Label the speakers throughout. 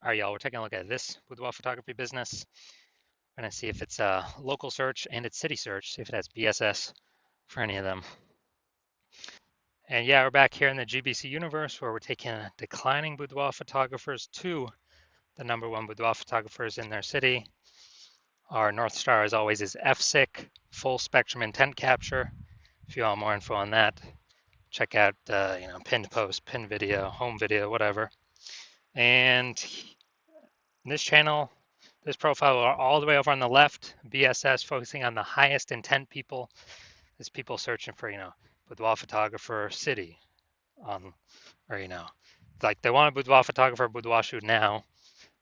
Speaker 1: All right, y'all, we're taking a look at this boudoir photography business. We're gonna see if it's a local search and it's city search, see if it has BSS for any of them. And yeah, we're back here in the GBC universe where we're taking declining boudoir photographers to the #1 boudoir photographers in their city. Our North Star, as always, is FSIC, full spectrum intent capture. If you want more info on that, check out pinned post, pinned video, home video, whatever. And this channel, this profile all the way over on the left, BSS, focusing on the highest intent people. Is people searching for, boudoir photographer city or, like they want a boudoir photographer, boudoir shoot now.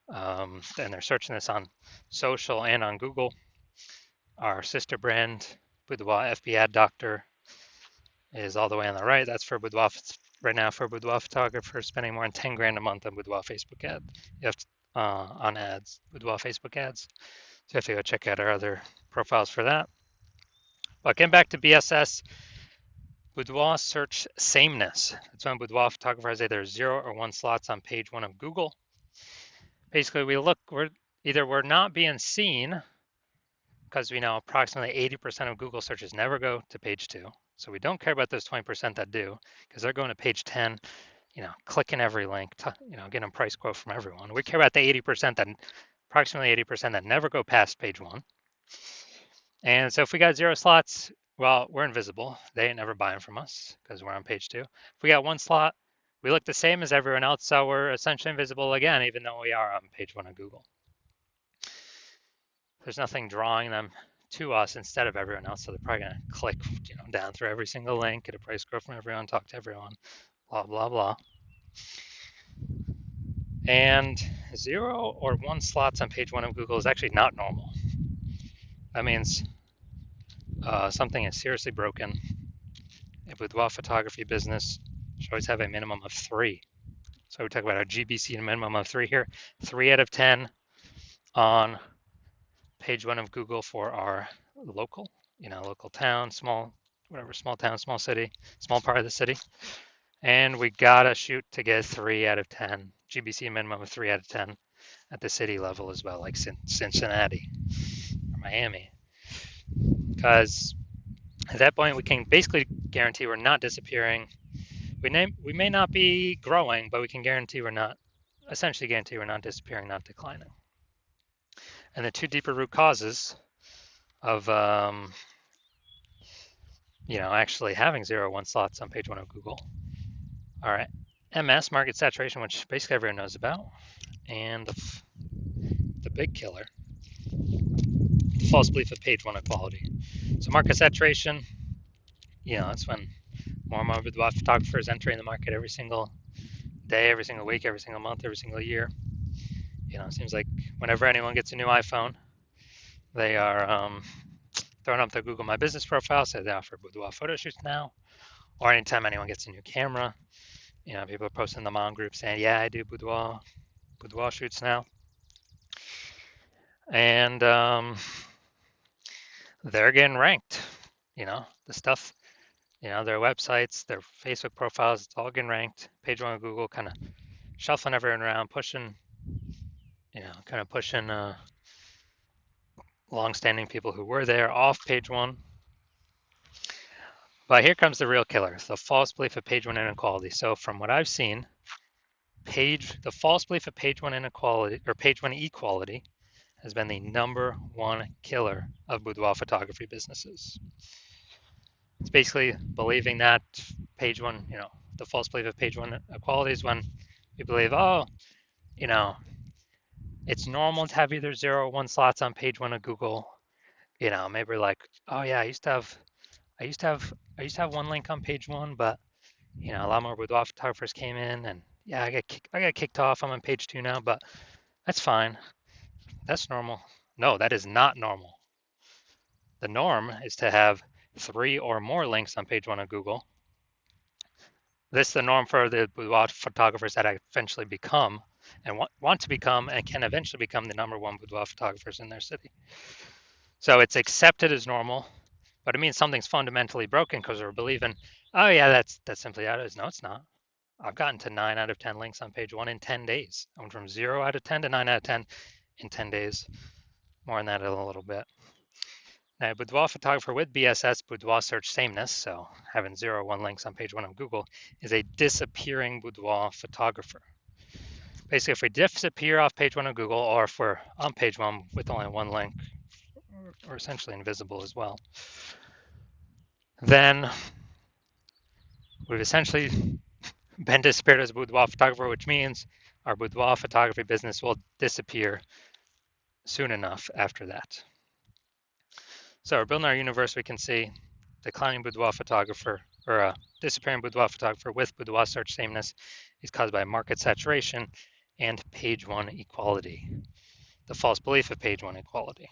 Speaker 1: And they're searching this on social and on Google. Our sister brand, Boudoir FB Ad Doctor, is all the way on the right. That's for boudoir right now for boudoir photographers spending more than 10 grand a month on boudoir Facebook ad. You have to, on ads, boudoir Facebook ads. So you have to go check out our other profiles for that. But getting back to BSS, boudoir search sameness. That's when boudoir photographer has either 0 or 1 slots on page 1 of Google. Basically, we're not being seen because we know approximately 80% of Google searches never go to page 2. So we don't care about those 20% that do, because they're going to page 10, clicking every link, getting a price quote from everyone. We care about the 80% that, approximately 80% that never go past page 1. And so if we got 0 slots, well, we're invisible. They ain't never buying from us because we're on page 2. If we got 1 slot, we look the same as everyone else, so we're essentially invisible again, even though we are on page 1 of Google. There's nothing drawing them to us instead of everyone else, so they're probably gonna click, down through every single link, get a price quote from everyone, talk to everyone, blah blah blah. And 0 or 1 slots on page 1 of Google is actually not normal. That means something is seriously broken. A boudoir photography business should always have a minimum of 3. So we talk about our GBC minimum of 3 here. 3 out of 10 on page 1 of Google for our local, local town, small town, small city, small part of the city. And we gotta shoot to get 3 out of 10, GBC minimum of 3 out of 10 at the city level as well, like Cincinnati or Miami. Because at that point, we can basically guarantee we're not disappearing. We may not be growing, but we can essentially guarantee we're not disappearing, not declining. And the 2 deeper root causes of actually having 0 or 1 slots on page 1 of Google are MS, market saturation, which basically everyone knows about, and the big killer, the false belief of page 1 equality. So market saturation, that's when more and more boudoir photographers entering the market every single day, every single week, every single month, every single year. It seems like whenever anyone gets a new iPhone, they are throwing up their Google My Business profile, say they offer boudoir photo shoots now, or anytime anyone gets a new camera, people are posting in the mom group saying, yeah, I do boudoir shoots now. And they're getting ranked, the stuff, their websites, their Facebook profiles, it's all getting ranked. Page 1 of Google, kind of shuffling everyone around, pushing long-standing people who were there off page 1. But here comes the real killer, the false belief of page 1 inequality. So from what I've seen, the false belief of page 1 inequality or page 1 equality has been the #1 killer of boudoir photography businesses. It's basically believing that page 1, the false belief of page 1 equality is when we believe, it's normal to have either 0 or 1 slots on page 1 of Google. Maybe we're like, oh yeah, I used to have 1 link on page 1, but a lot more boudoir photographers came in, and yeah, I got kicked off. I'm on page 2 now, but that's fine. That's normal. No, that is not normal. The norm is to have 3 or more links on page 1 of Google. This is the norm for the boudoir photographers that eventually become and want to become and can eventually become the #1 boudoir photographers in their city. So it's accepted as normal, but it means something's fundamentally broken because we're believing, oh yeah, that's simply how it is. No, it's not. I've gotten to 9 out of 10 links on page 1 in 10 days. I went from 0 out of 10 to 9 out of 10 in 10 days. More on that in a little bit. Now, boudoir photographer with BSS, boudoir search sameness, so having 0 or 1 links on page 1 of Google, is a disappearing boudoir photographer. Basically, if we disappear off page 1 of Google, or if we're on page 1 with only 1 link, or essentially invisible as well, then we've essentially been disappeared as a boudoir photographer, which means our boudoir photography business will disappear soon enough after that. So we're building our universe. We can see declining boudoir photographer, or a disappearing boudoir photographer with boudoir search sameness is caused by market saturation and page 1 equality, the false belief of page 1 equality.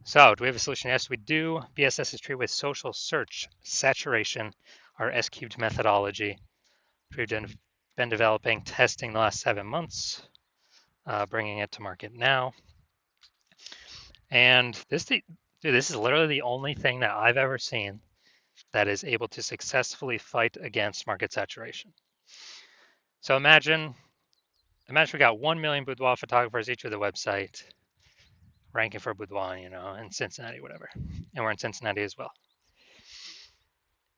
Speaker 1: So do we have a solution? Yes, we do. BSS is treated with social search saturation, our S-cubed methodology, which we've been developing, testing the last 7 months, bringing it to market now. And this is literally the only thing that I've ever seen that is able to successfully fight against market saturation. So imagine we got 1 million boudoir photographers each with a website, ranking for boudoir, in Cincinnati, whatever. And we're in Cincinnati as well.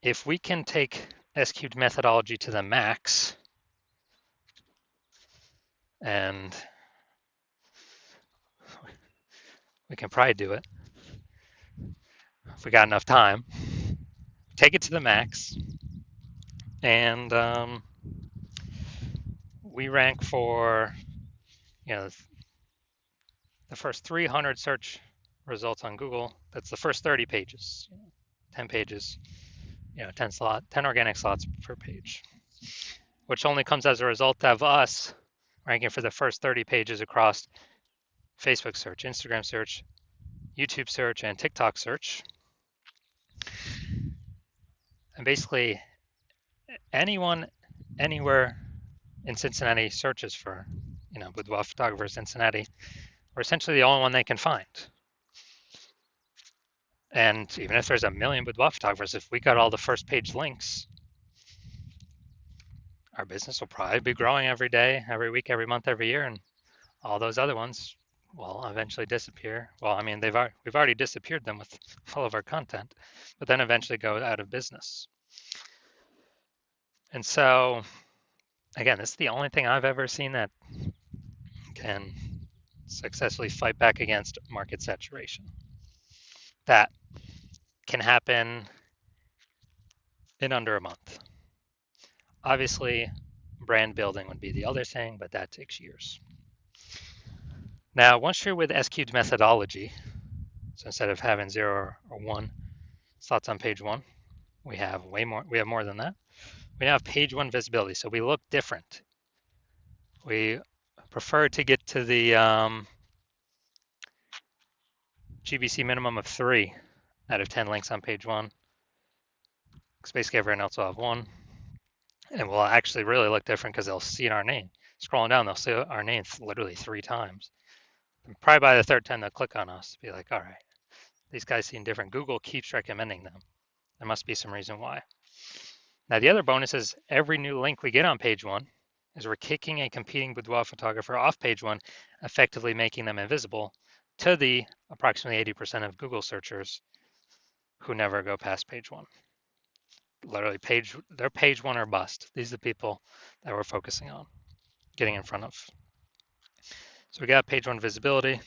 Speaker 1: If we can take S-cubed methodology to the max, and we can probably do it if we got enough time, take it to the max, and we rank for, the first 300 search results on Google. That's the first 30 pages, 10 pages, 10 organic slots per page, which only comes as a result of us ranking for the first 30 pages across Facebook search, Instagram search, YouTube search, and TikTok search. And basically, anyone, anywhere in Cincinnati searches for, boudoir photographer Cincinnati, we're essentially the only one they can find. And even if there's a million boudoir photographers, if we got all the first page links, our business will probably be growing every day, every week, every month, every year, and all those other ones will eventually disappear. Well, I mean, we've already disappeared them with all of our content, but then eventually go out of business. And so, again, this is the only thing I've ever seen that can successfully fight back against market saturation. That can happen in under a month. Obviously, brand building would be the other thing, but that takes years. Now, once you're with S-cubed methodology, so instead of having 0 or 1 slots on page 1, we have more than that. We now have page 1 visibility, so we look different. We prefer to get to the GBC minimum of 3 out of 10 links on page 1, because basically everyone else will have 1. And we'll actually really look different because they'll see our name. Scrolling down, they'll see our name literally 3 times. And probably by the 3rd time, they'll click on us, be like, all right, these guys seem different. Google keeps recommending them. There must be some reason why. Now, the other bonus is every new link we get on page 1 is we're kicking a competing boudoir photographer off page 1, effectively making them invisible to the approximately 80% of Google searchers who never go past page 1. Literally, they're page 1 or bust. These are the people that we're focusing on, getting in front of. So we got page 1 visibility,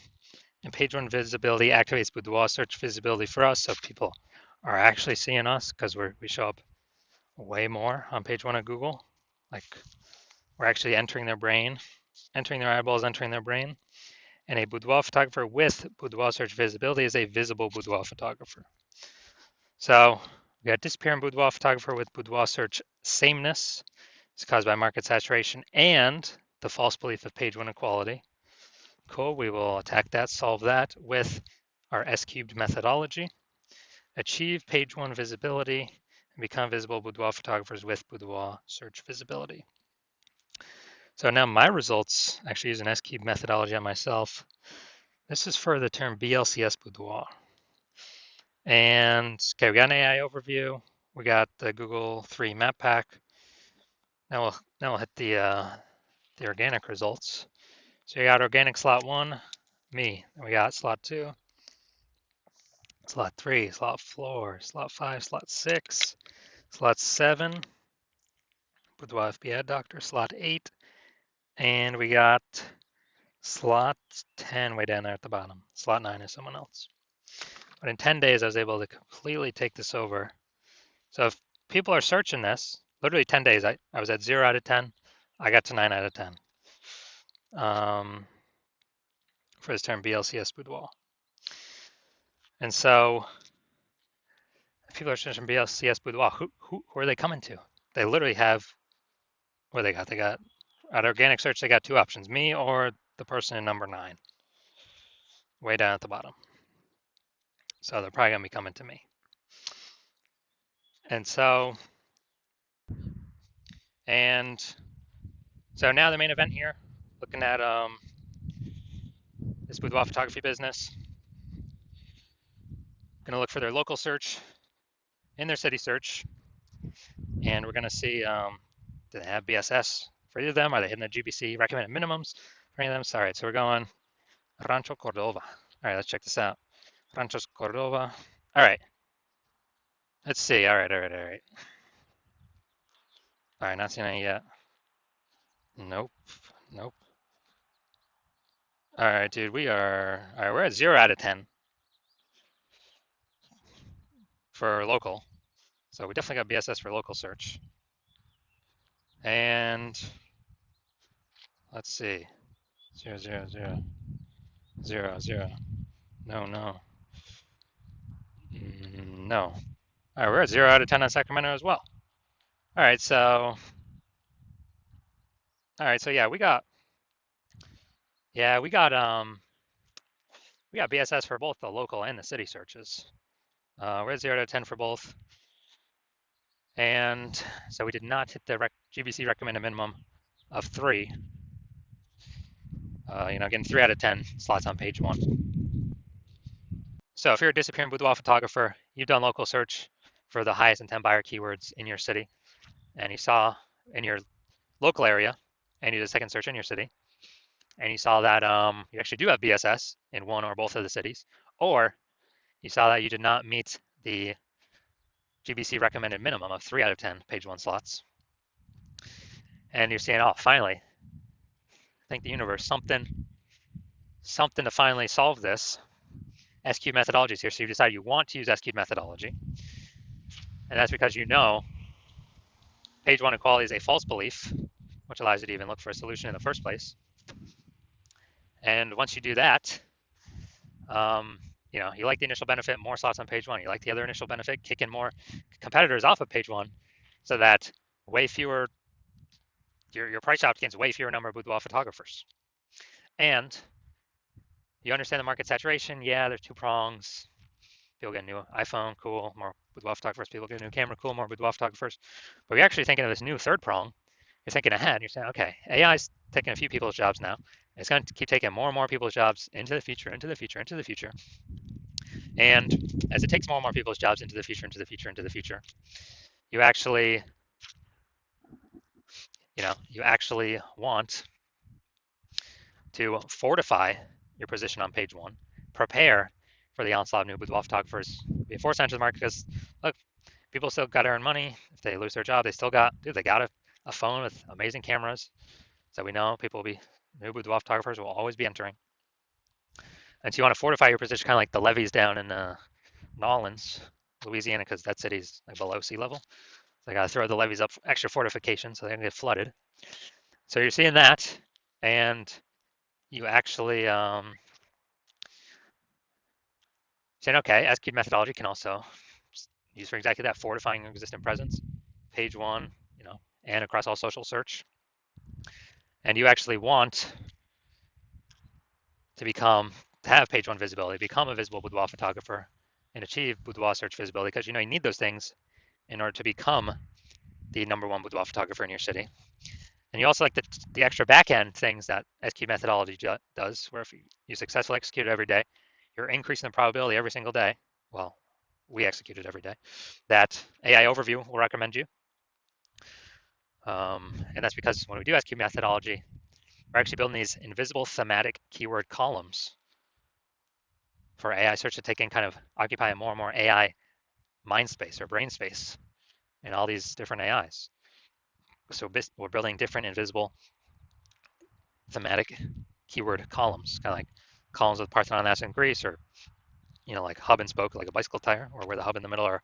Speaker 1: and page 1 visibility activates boudoir search visibility for us, so people are actually seeing us because we show up way more on page 1 of Google. Like, we're actually entering their brain, entering their eyeballs, entering their brain. And a boudoir photographer with boudoir search visibility is a visible boudoir photographer. So we got disappearing boudoir photographer with boudoir search sameness. It's caused by market saturation and the false belief of page 1 equality. Cool, we will attack that, solve that with our S-cubed methodology. Achieve page 1 visibility and become visible boudoir photographers with boudoir search visibility. So now my results, actually use an S-cubed methodology on myself. This is for the term BLCS boudoir. And okay, we got an AI overview. We got the Google 3 map pack. Now we'll hit the organic results. So you got organic slot 1, me. Then we got slot 2, slot 3, slot 4, slot 5, slot 6, slot 7, Boudoir FB Ad Doctor, slot 8, and we got slot 10 way down there at the bottom. Slot 9 is someone else. But in 10 days, I was able to completely take this over. So if people are searching this, literally 10 days, I was at 0 out of 10. I got to 9 out of 10 for this term BLCS Boudoir. And so if people are searching BLCS Boudoir, who are they coming to? They literally have, what they got? They got, at organic search, they got 2 options, me or the person in number 9, way down at the bottom. So they're probably going to be coming to me. And so now the main event here, looking at this boudoir photography business. Going to look for their local search in their city search, and we're going to see do they have BSS for either of them? Are they hitting the GBC recommended minimums for any of them? So, all right, so we're going Rancho Cordova. All right, let's check this out. Rancho Cordova. All right, let's see. All right. All right, not seeing any yet. Nope. All right, dude, we're at 0 out of 10 for local. So we definitely got BSS for local search. And let's see. 0, 0, 0, 0, 0. No. No. All right, we're at 0 out of 10 on Sacramento as well. All right, so yeah, we got BSS for both the local and the city searches. We're at 0 out of 10 for both. And so we did not hit the GBC recommended minimum of 3. Getting 3 out of 10 slots on page 1. So if you're a disappearing boudoir photographer, you've done local search for the highest intent buyer keywords in your city, and you saw in your local area, and you did a second search in your city, and you saw that you actually do have BSS in one or both of the cities, or you saw that you did not meet the GBC recommended minimum of 3 out of 10 page 1 slots, and you're saying, oh, finally, thank the universe, something to finally solve this. SQ methodologies here, so you decide you want to use SQ methodology, and that's because you know page 1 equality is a false belief, which allows you to even look for a solution in the first place. And once you do that, you like the initial benefit, more slots on page 1. You like the other initial benefit, kicking more competitors off of page 1, so that way fewer, your price applicants, way fewer number of boudoir photographers. And you understand the market saturation. Yeah, there's 2 prongs. People get a new iPhone, cool, more boudoir photographers. People get a new camera, cool, more boudoir photographers. But you're actually thinking of this new 3rd prong. You're thinking ahead. You're saying, okay, AI is taking a few people's jobs now. It's going to keep taking more and more people's jobs into the future. And as it takes more and more people's jobs into the future, you actually, want to fortify your position on page 1, prepare for the onslaught of new boudoir photographers, be a force enter the market, because look, people still got to earn money. If they lose their job, they got a phone with amazing cameras. So we know new boudoir photographers will always be entering. And so you want to fortify your position, kind of like the levees down in Nolens, Louisiana, because that city's like below sea level. So they got to throw the levees up, extra fortification, so they don't get flooded. So you're seeing that, and you actually saying, okay, SQ methodology can also use for exactly that, fortifying your existing presence, page 1, and across all social search. And you actually want to have page 1 visibility, become a visible boudoir photographer, and achieve boudoir search visibility, because you need those things in order to become the number 1 boudoir photographer in your city. And you also like the extra back-end things that SQ methodology does, where if you successfully execute it every day, you're increasing the probability every single day. Well, we execute it every day, that AI overview will recommend you. And that's because when we do S-cubed methodology, we're actually building these invisible thematic keyword columns for AI search to take in, kind of occupy more and more AI mind space or brain space in all these different AIs. So we're building different invisible thematic keyword columns, kind of like columns with Parthenon, Athens, and Greece, or like hub and spoke, like a bicycle tire, or where the hub in the middle are,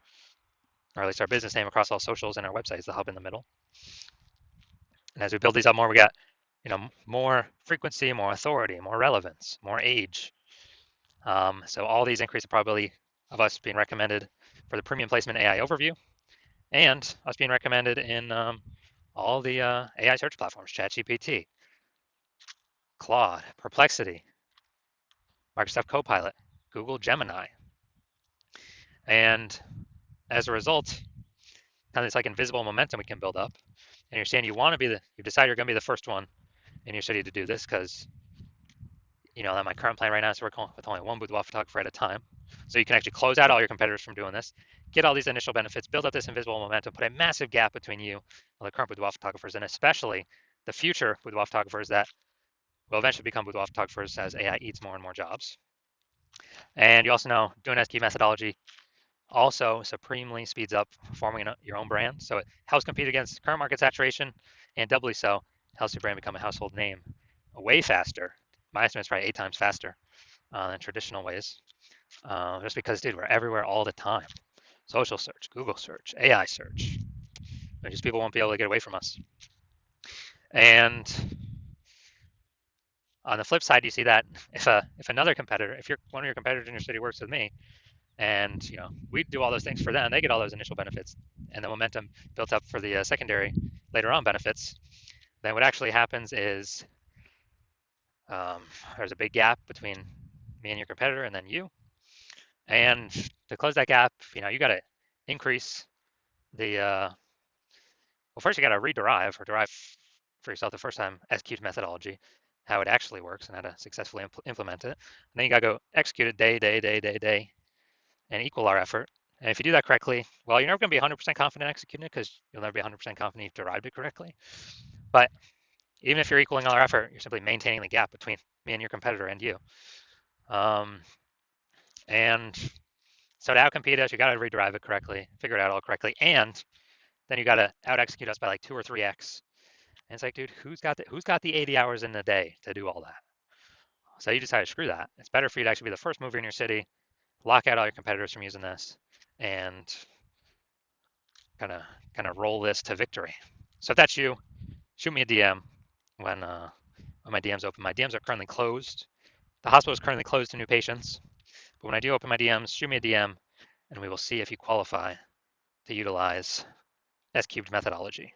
Speaker 1: or at least our business name across all socials and our website is the hub in the middle. And as we build these up more, we got more frequency, more authority, more relevance, more age. So all these increase the probability of us being recommended for the premium placement AI overview, and us being recommended in all the AI search platforms, ChatGPT, Claude, Perplexity, Microsoft Copilot, Google Gemini. And as a result, kind of this like invisible momentum we can build up. And you're saying you decide you're going to be the first one in your city to do this, because that my current plan right now is to work with only one boudoir photographer at a time. So you can actually close out all your competitors from doing this, get all these initial benefits, build up this invisible momentum, put a massive gap between you and the current boudoir photographers, and especially the future boudoir photographers that will eventually become boudoir photographers as AI eats more and more jobs. And you also know doing S-key methodology also supremely speeds up forming your own brand. So it helps compete against current market saturation, and doubly so, helps your brand become a household name way faster. My estimate is probably 8 times faster than traditional ways. Just because, dude, we're everywhere all the time. Social search, Google search, AI search. Just people won't be able to get away from us. And on the flip side, you see that if another competitor, if one of your competitors in your city works with me, and we do all those things for them, they get all those initial benefits, and the momentum built up for the secondary later on benefits, then what actually happens is there's a big gap between me and your competitor and then you. And to close that gap, you got to increase the well, first you got to rederive or derive for yourself the first time S-cubed methodology, how it actually works and how to successfully implement it. And then you got to go execute it day, and equal our effort. And if you do that correctly, well, you're never going to be 100% confident executing it, because you'll never be 100% confident you've derived it correctly. But even if you're equaling all our effort, you're simply maintaining the gap between me and your competitor and you. And so to outcompete us, you got to rederive it correctly, figure it out all correctly, and then you got to out execute us by like 2 or 3x. And it's like, dude, who's got the 80 hours in the day to do all that? So you decide to screw that. It's better for you to actually be the first mover in your city, lock out all your competitors from using this, and kind of roll this to victory. So if that's you, shoot me a DM when my DMs open. My DMs are currently closed. The hospital is currently closed to new patients. But when I do open my DMs, shoot me a DM, and we will see if you qualify to utilize S-cubed methodology.